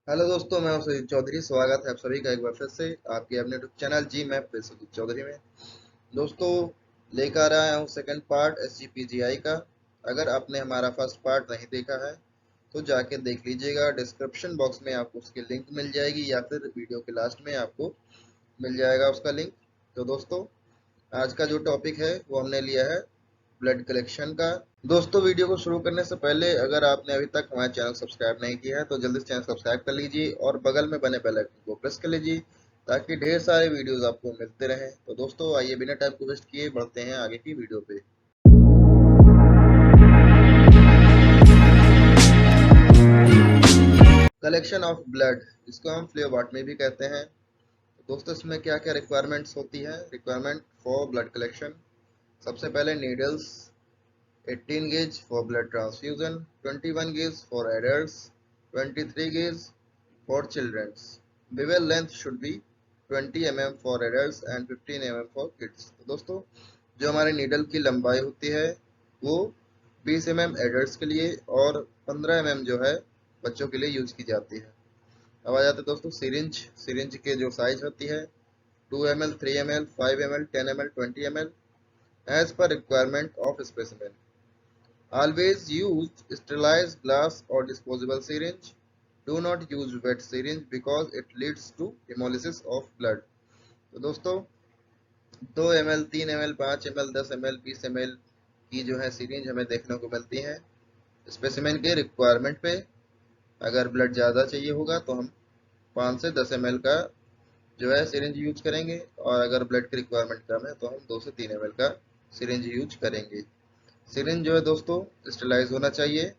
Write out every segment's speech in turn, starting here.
Hello दोस्तों, मैं हूं सुजीत चौधरी। स्वागत है आप सभी का एक बार फिर से आपके अपने यूट्यूब चैनल जी मैप पे सुजीत चौधरी में। दोस्तों, लेकर आया हूं सेकंड पार्ट SGPGI का। अगर आपने हमारा फर्स्ट पार्ट नहीं देखा है तो जाके देख लीजिएगा। डिस्क्रिप्शन बॉक्स में आपको उसकी लिंक मिल जाएगी या फिर वीडियो के लास्ट में आपको मिल जाएगा उसका लिंक। तो दोस्तों, आज का जो टॉपिक है वो हमने लिया है ब्लड कलेक्शन का। दोस्तों, वीडियो को शुरू करने से पहले अगर आपने अभी तक हमारा चैनल सब्सक्राइब नहीं किया है तो जल्दी से चैनल सब्सक्राइब कर लीजिए और बगल में बने बेल आइकन को प्रेस कर लीजिए ताकि ढेर सारे वीडियोस आपको मिलते रहें। तो दोस्तों, आइए बिना टाइम को वेस्ट किए बढ़ते हैं आगे की वीडियो पे। कलेक्शन ऑफ ब्लड, जिसको हम फ्लेबाटमी भी कहते हैं। तो दोस्तों, इसमें क्या क्या रिक्वायरमेंट्स होती है? रिक्वायरमेंट फॉर ब्लड कलेक्शन: सबसे पहले needles 18 gauge for blood transfusion, 21 gauge for adults, 23 gauge for children. Bevel length should be 20 mm for adults and 15 mm for kids। तो दोस्तों, जो हमारे नीडल की लंबाई होती है वो 20 mm एडल्ट्स के लिए और 15 mm जो है बच्चों के लिए यूज की जाती है। अब आ जाते हैं दोस्तों सिरिंज। सिरिंज के जो साइज होती है 2 ml, 3 ml, 5 ml, 10 ml, 20 ml as per requirement of specimen. Always use sterilized glass or disposable syringe. Do not use wet syringe because it leads to hemolysis of blood। तो दोस्तों, 2 ml, 3 ml, 5 ml, 10 ml, 20 ml की जो है syringe हमें देखने को मिलती है स्पेसिमेन के रिक्वायरमेंट पे। अगर ब्लड ज़्यादा चाहिए होगा तो हम 5 से 10 ml का जो है सिरिंज यूज करेंगे और अगर ब्लड की रिक्वायरमेंट कम है तो हम 2 से 3 ml का सिरिंज यूज करेंगे। सिरिंज जो है दोस्तों स्टेलाइज होना चाहिए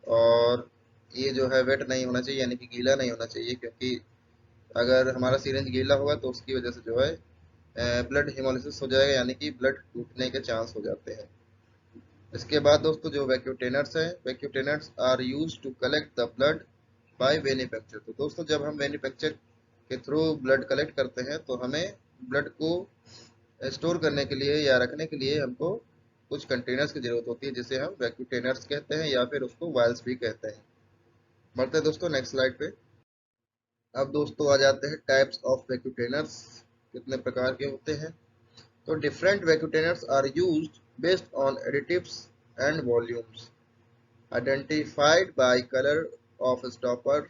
और ये जो है वेट नहीं होना चाहिए, यानी कि गीला नहीं होना चाहिए, क्योंकि अगर हमारा सिरिंज गीला होगा तो उसकी वजह से जो है ब्लड हेमोलिसिस हो जाएगा, यानी कि ब्लड टूटने के चांस हो जाते हैं। इसके बाद दोस्तों जो वैक्यूटेनर्स हैं, vacutainers are use to collect the blood by venipuncture. तो दोस्तों, जब हम वेनिफैक्चर के थ्रू ब्लड कलेक्ट करते हैं तो हमें ब्लड को स्टोर करने के लिए या रखने के लिए हमको कुछ कंटेनर्स की जरूरत होती है जिसे हम वैक्यूटेनर्स कहते हैं या फिर उसको वायल्स भी कहते हैं। बढ़ते हैं दोस्तों नेक्स्ट स्लाइड पे। अब दोस्तों आ जाते हैं टाइप्स ऑफ वैक्यूटेनर्स, कितने प्रकार के होते हैं। तो different vacutainers are used based on additives and volumes identified by colour of stopper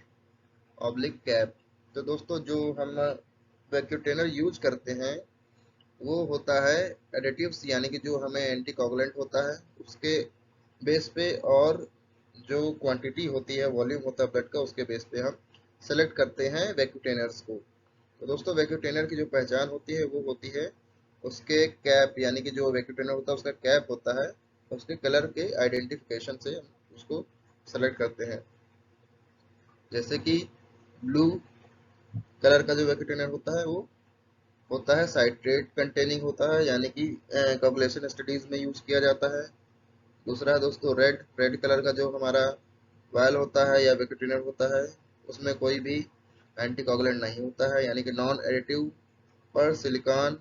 oblique cap. तो दोस्तों, जो हम वैक्यूटेनर यूज करते हैं वो होता है एडिटिव्स, यानी कि जो हमें एंटीकोगुलेंट होता है उसके बेस पे, और जो क्वांटिटी होती है, वॉल्यूम होता है ब्लड का, उसके बेस पे हम सेलेक्ट करते हैं वैक्यूटेनर्स को। तो दोस्तों, वैक्यूटेनर की जो पहचान होती है वो होती है उसके कैप, यानी कि जो वैक्यूटेनर होता है उसका कैप होता है, उसके कलर के आइडेंटिफिकेशन से हम उसको सेलेक्ट करते हैं। जैसे कि ब्लू कलर का जो वैक्यूटेनर होता है वो होता है साइट्रेट कंटेनिंग होता है, यानी कि कोगुलेशन स्टडीज में यूज किया जाता है। दूसरा है दोस्तों रेड। रेड कलर का जो हमारा वायल होता है या विकेटिनर होता है उसमें कोई भी एंटीकोगुलेंट नहीं होता है, यानी कि नॉन एडिटिव पर सिलिकॉन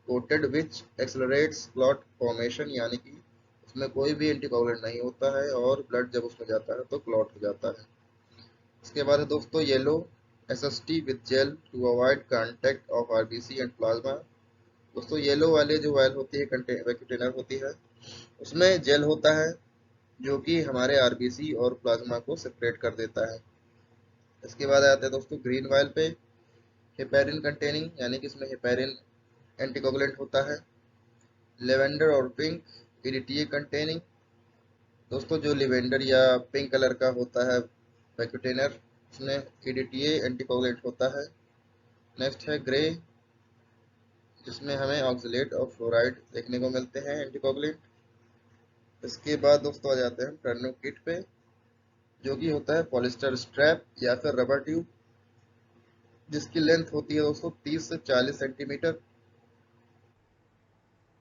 कोटेड विच एक्सलरेट्स क्लॉट फॉर्मेशन, यानी कि उसमें कोई भी एंटीकोगुलेंट नहीं होता है और ब्लड जब उसमें जाता है तो क्लॉट हो जाता है। इसके बाद है दोस्तों yellow SST with gel to avoid contact of RBC and plasma. दोस्तों, येलो वाले जो वायल होती है कंटेनर होती है उसमें जेल होता है जो कि हमारे RBC और प्लाज्मा को सेपरेट कर देता है। इसके बाद आते हैं दोस्तों ग्रीन वायल पे, हेपेरिन कंटेनिंग, यानी कि इसमें हेपेरिन एंटीकोगुलेंट होता है। लेवेंडर और पिंक EDTA कंटेनिंग। दोस्तों, जो लिवेंडर या पिंक कलर का होता है वैक्यूटेनर उसमें EDTA एंटीकोगुलेंट होता है। नेक्स्ट है ग्रे, जिसमें हमें ऑक्सलेट और फ्लोराइड देखने को मिलते हैं एंटीकोगुलेंट। इसके बाद दोस्तों आ जाते हैं टर्निकिट पे, जो कि होता है पॉलिस्टर स्ट्रैप या फिर रबर ट्यूब, जिसकी लेंथ होती है दोस्तों 30 से 40 सेंटीमीटर।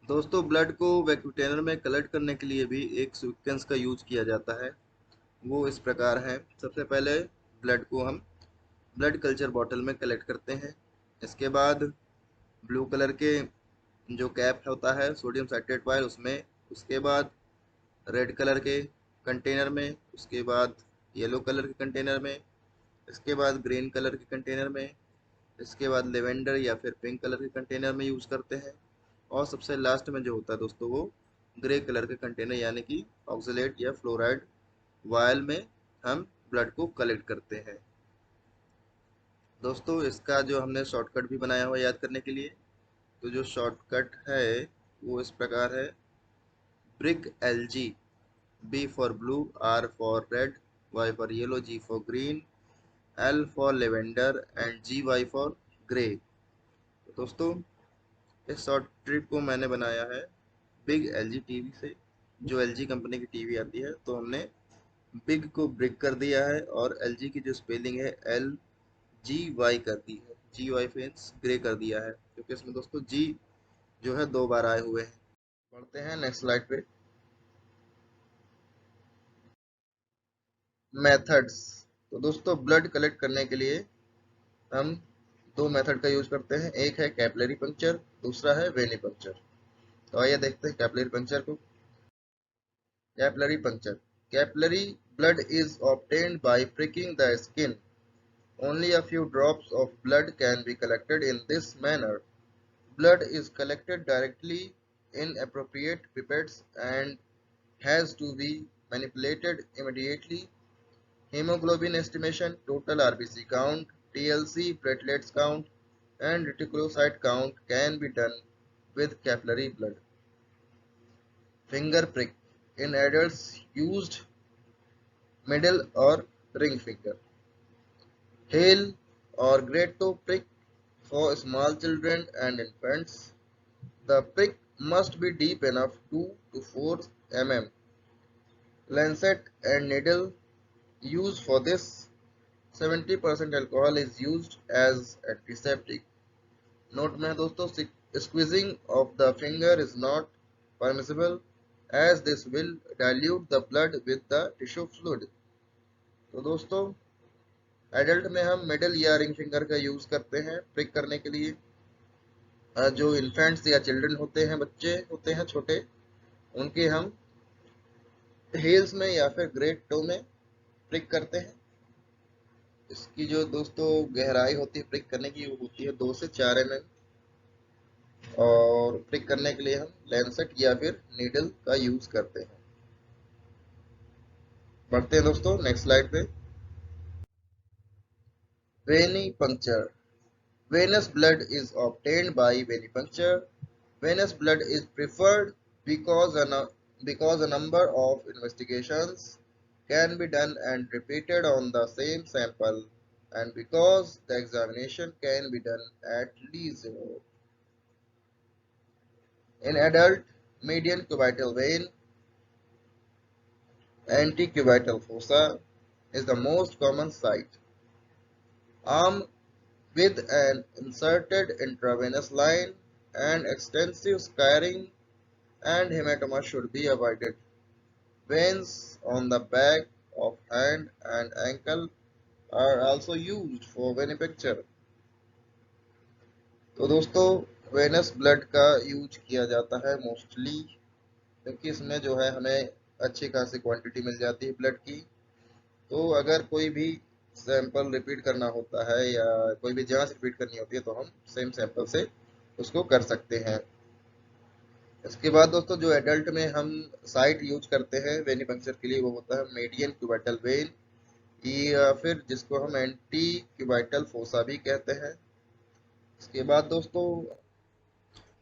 दोस्तों, ब्लड को वैक्यूटेनर में कलेक्ट करने के लिए भी एक सीक्वेंस का यूज किया जाता है। वो इस प्रकार है। सबसे पहले ब्लड को हम ब्लड कल्चर बॉटल में कलेक्ट करते हैं। इसके बाद ब्लू कलर के जो कैप होता है सोडियम साइट्रेट वायल उसमें, उसके बाद रेड कलर के कंटेनर में, उसके बाद येलो कलर के कंटेनर में, इसके बाद ग्रीन कलर के कंटेनर में, इसके बाद लेवेंडर या फिर पिंक कलर के कंटेनर में यूज़ करते हैं, और सबसे लास्ट में जो होता है दोस्तों वो ग्रे कलर के कंटेनर यानी कि ऑक्सलेट या फ्लोराइड वायल में हम ब्लड को कलेक्ट करते हैं। दोस्तों इसका जो हमने शॉर्टकट भी बनाया हुआ याद करने के लिए, तो जो शॉर्टकट है वो इस प्रकार है: brick LG, B for blue, R for red, Y for yellow, G for green, L for lavender and GY for grey। तो दोस्तों इस शॉर्ट ट्रिक को मैंने बनाया है बिग LG टीवी से, जो LG कंपनी की टीवी आती है। तो हमने बिग को ब्रिक कर दिया है और LG की जो स्पेलिंग है LGY कर दी है, GY मीन्स ग्रे कर दिया है, क्योंकि इसमें दोस्तों G जो है 2 बार आए हुए हैं। बढ़ते हैं नेक्स्ट स्लाइड पे। मेथड्स। तो दोस्तों ब्लड कलेक्ट करने के लिए हम 2 मेथड का यूज करते हैं, एक है कैपिलरी पंक्चर, दूसरा है वेनी पंक्चर। तो आइए देखते हैं कैपिलरी पंक्चर को। Capillary puncture: capillary blood is obtained by pricking the skin. Only a few drops of blood can be collected in this manner. Blood is collected directly in appropriate pipettes and has to be manipulated immediately. Hemoglobin estimation, total RBC count, TLC, platelets count, and reticulocyte count can be done with capillary blood. Finger prick: in adults used middle or ring finger. Heel or great toe prick for small children and infants. The prick must be deep enough 2 to 4 mm. Lancet and needle used for this. 70% alcohol is used as antiseptic. Note में है दोस्तों, squeezing of the finger is not permissible as this will dilute the blood with the tissue fluid. तो दोस्तों adult में हम middle या ring finger का use करते हैं प्रिक करने के लिए। जो इन्फेंट्स या चिल्ड्रन होते हैं, बच्चे होते हैं छोटे, उनके हम हील्स में या फिर ग्रेट टो में प्रिक करते हैं। इसकी जो दोस्तों गहराई होती है प्रिक करने की, वो होती है 2 से 4 mm, और प्रिक करने के लिए हम लैंसेट या फिर नीडल का यूज करते हैं। बढ़ते हैं दोस्तों नेक्स्ट स्लाइड पे। Venipuncture: venous blood is obtained by venipuncture. Venous blood is preferred because because a number of investigations can be done and repeated on the same sample, and because the examination can be done at leisure. In adult, median cubital vein, antecubital fossa, is the most common site. Arm with an inserted intravenous line and extensive scarring and hematoma should be avoided. Veins on the back of hand and ankle are also used for venipuncture। तो दोस्तों venous blood का use किया जाता है mostly, क्योंकि इसमें जो है हमें अच्छी खासी क्वांटिटी मिल जाती है ब्लड की। तो अगर कोई भी सैंपल रिपीट करना होता है या कोई भी जांच रिपीट करनी होती है तो हम सेम सैंपल से उसको कर सकते हैं। इसके बाद दोस्तों जो एडल्ट में हम साइट यूज करते हैं वेनिपंक्चर के लिए, वो होता है मीडियन क्यूबाइटल वेन, या फिर जिसको हम एंटी क्यूबाइटल फोसा भी कहते हैं। इसके बाद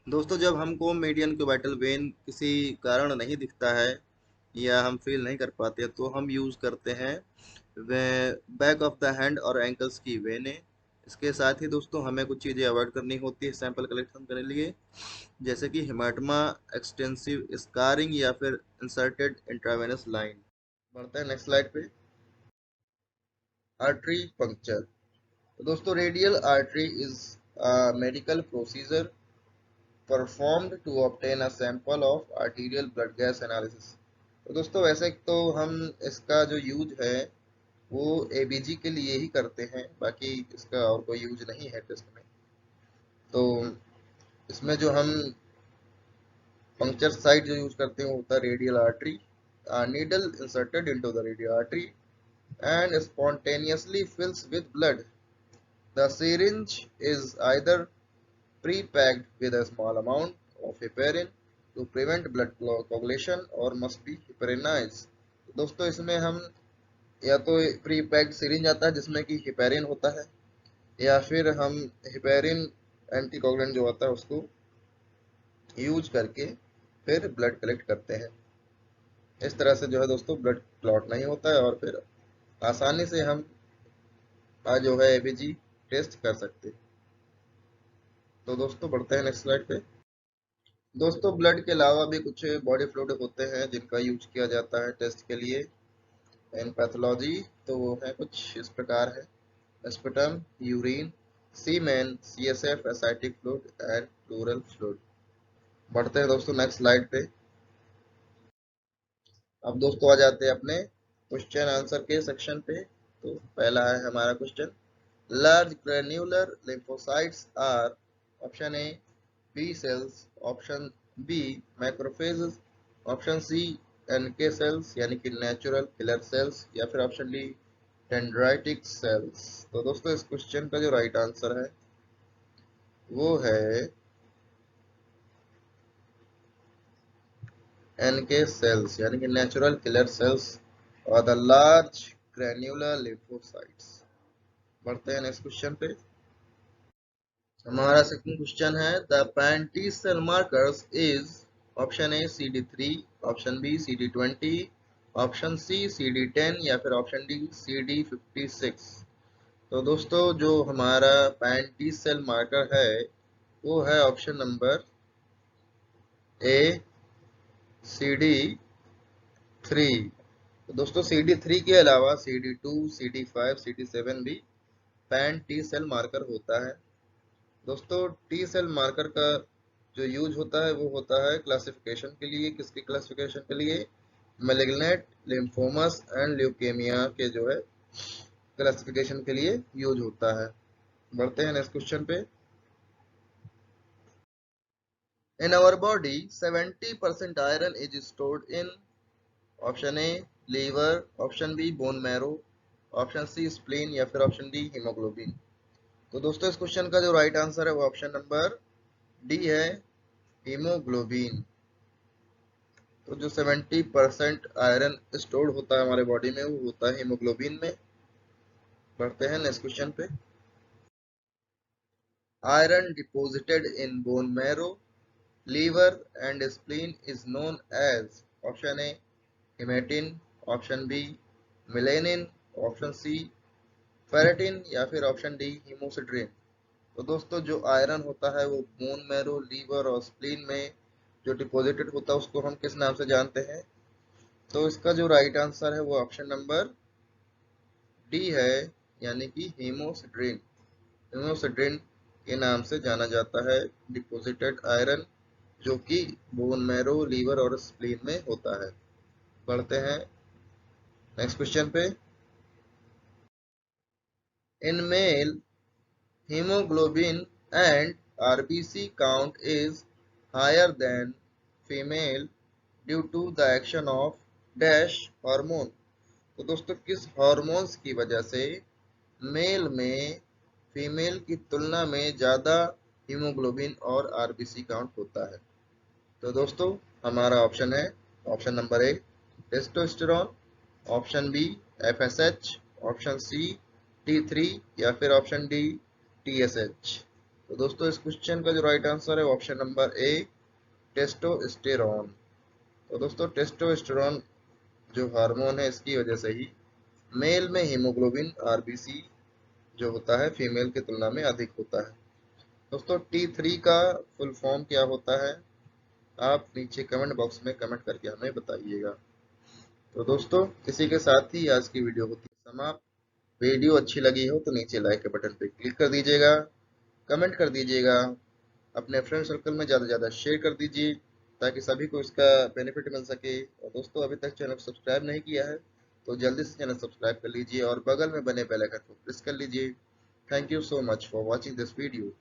दोस्तों जब हमको मीडियन क्यूबाइटल वेन किसी कारण नहीं दिखता है या हम फील नहीं कर पाते तो हम यूज करते हैं बैक ऑफ द हैंड और एंकल्स की वेने। इसके साथ ही दोस्तों हमें कुछ चीज़ें अवॉइड करनी होती है सैंपल कलेक्शन करने के लिए, जैसे कि हेमाटोमा, एक्सटेंसिव स्कारिंग या फिर इंसर्टेड इंट्रावेनस लाइन। बढ़ते हैं नेक्स्ट स्लाइड पे। Artery puncture. तो दोस्तों radial artery is medical procedure performed to obtain a sample of arterial blood gas analysis. तो दोस्तों वैसे तो हम इसका जो यूज है वो एबीजी के लिए ही करते हैं, बाकी इसका और कोई यूज नहीं है टेस्ट में। तो इसमें जो हम पंक्चर साइट जो यूज करते हैं वो होता है radial artery. Needle inserted into the radial artery and spontaneously fills with blood. The syringe is either pre-packed with a small amount of heparin to prevent blood coagulation or must be heparinized. दोस्तों इसमें हम या तो pre packed syringe आता है जिसमें कि heparin होता है, या फिर हम हेपेरिन एंटीकोगुलेंट जो होता है उसको यूज करके फिर ब्लड कलेक्ट करते हैं। इस तरह से जो है दोस्तों ब्लड क्लॉट नहीं होता है और फिर आसानी से हम जो है एबीजी टेस्ट कर सकते हैं। तो दोस्तों बढ़ते हैं नेक्स्ट स्लाइड पे। दोस्तों ब्लड के अलावा भी कुछ बॉडी फ्लूइड होते हैं जिनका यूज किया जाता है टेस्ट के लिए इन पैथोलॉजी। तो वो है कुछ इस प्रकार है: sputum, urine, semen, CSF, ascitic fluid and pleural fluid. बढ़ते हैं दोस्तों नेक्स्ट स्लाइड पे। अब दोस्तों आ जाते हैं अपने क्वेश्चन आंसर के सेक्शन पे। तो पहला है हमारा question: large granular lymphocytes are option A B cells, option B macrophages, option C NK cells यानी कि नेचुरल किलर सेल्स, या फिर ऑप्शन डी डेंड्राइटिक सेल्स। तो दोस्तों इस क्वेश्चन का जो राइट आंसर है वो है एनके सेल्स यानी कि नेचुरल किलर सेल्स और द लार्ज ग्रेन्युलर लिम्फोसाइट्स। बढ़ते हैं नेक्स्ट क्वेश्चन पे। हमारा सेकंड क्वेश्चन है: the pan T cell markers is option A CD3, option B CD20, option C CD10, या फिर ऑप्शन डी CD56। तो दोस्तों जो हमारा पैंटी सेल मार्कर है वो है ऑप्शन नंबर ए CD3। तो दोस्तों CD3 के अलावा CD2, CD5, CD7 भी पैन टी सेल मार्कर होता है। दोस्तों टी सेल मार्कर का जो यूज होता है वो होता है क्लासिफिकेशन के लिए। किसकी क्लासिफिकेशन के लिए? मैलिग्नेंट लिम्फोमस एंड ल्यूकेमिया के जो है क्लासिफिकेशन के लिए यूज होता है। बढ़ते हैं नेक्स्ट क्वेश्चन पे। In our body 70% iron is stored in option A liver, option B bone marrow, option C spleen, या फिर ऑप्शन डी हीमोग्लोबिन। तो दोस्तों इस क्वेश्चन का जो राइट आंसर है वो ऑप्शन नंबर डी है, हीमोग्लोबिन। तो जो 70% आयरन स्टोर्ड होता है हमारे बॉडी में वो होता है हीमोग्लोबिन में। बढ़ते हैं नेक्स्ट क्वेश्चन पे। Iron deposited in bone marrow, liver and spleen is known as option A haematin, option B melanin, option C ferritin, या फिर ऑप्शन डी हीमोसिड्रिन। तो दोस्तों जो आयरन होता है वो बोन मैरो, लीवर और स्प्लीन में जो डिपॉजिटेड होता है उसको हम किस नाम से जानते हैं? तो इसका जो राइट आंसर है वो ऑप्शन नंबर डी है, यानी कि हीमोसिड्रिन। हीमोसिड्रिन के नाम से जाना जाता है डिपॉजिटेड आयरन जो कि बोन मैरो, लीवर और स्प्लीन में होता है। बढ़ते हैं नेक्स्ट क्वेश्चन पे। In male hemoglobin and RBC count is higher than female due to the action of dash hormone। तो दोस्तों किस हार्मोन्स की वजह से मेल में फीमेल की तुलना में ज़्यादा हीमोग्लोबिन और आरबीसी काउंट होता है? तो दोस्तों हमारा ऑप्शन है option number A testosterone, option B FSH, option C T3, या फिर ऑप्शन डी TSH। तो दोस्तों इस क्वेश्चन का जो राइट आंसर है ऑप्शन नंबर ए टेस्टोस्टेरोन। तो दोस्तों टेस्टोस्टेरोन जो हार्मोन है इसकी वजह से ही मेल में हीमोग्लोबिन आरबीसी जो होता है फीमेल की तुलना में अधिक होता है। दोस्तों T3 का फुल फॉर्म क्या होता है आप नीचे कमेंट बॉक्स में कमेंट करके हमें बताइएगा। तो दोस्तों इसी के साथ ही आज की वीडियो होती है समाप्त। वीडियो अच्छी लगी हो तो नीचे लाइक के बटन पे क्लिक कर दीजिएगा, कमेंट कर दीजिएगा, अपने फ्रेंड सर्कल में ज़्यादा से ज़्यादा शेयर कर दीजिए ताकि सभी को इसका बेनिफिट मिल सके। और दोस्तों अभी तक चैनल सब्सक्राइब नहीं किया है तो जल्दी से चैनल सब्सक्राइब कर लीजिए और बगल में बने बेल आइकन को प्रेस कर लीजिए। Thank you so much for watching this video.